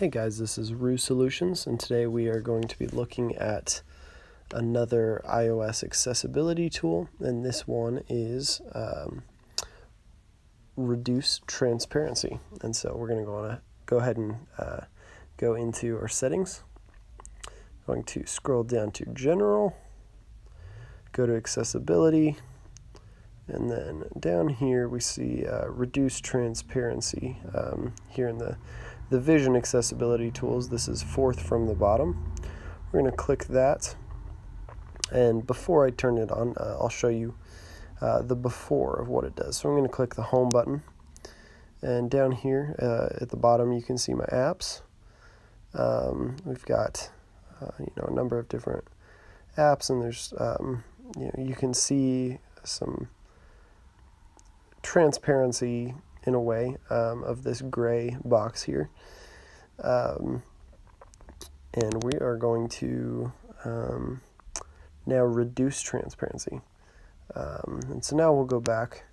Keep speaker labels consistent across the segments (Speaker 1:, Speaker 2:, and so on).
Speaker 1: Hey guys, this is Rue Solutions, and today we are going to be looking at another iOS accessibility tool, and this one is reduce transparency. And so we're going to go ahead and go into our settings. Going to scroll down to General, go to Accessibility, and then down here we see reduce transparency here in the vision accessibility tools. This is fourth from the bottom. We're going to click that, and before I turn it on, I'll show you the before of what it does. So I'm going to click the home button, and down here at the bottom you can see my apps. We've got a number of different apps, and there's you can see some transparency in a way of this gray box here, and we are going to now reduce transparency, and so now we'll go back.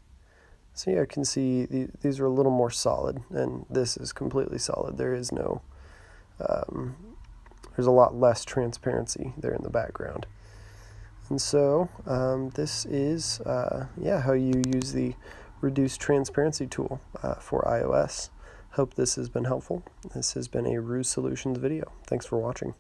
Speaker 1: So yeah, I can see these are a little more solid, and this is completely solid. There is no there's a lot less transparency there in the background. And so this is how you use the reduce transparency tool for iOS. Hope this has been helpful. This has been a Ruse Solutions video. Thanks for watching.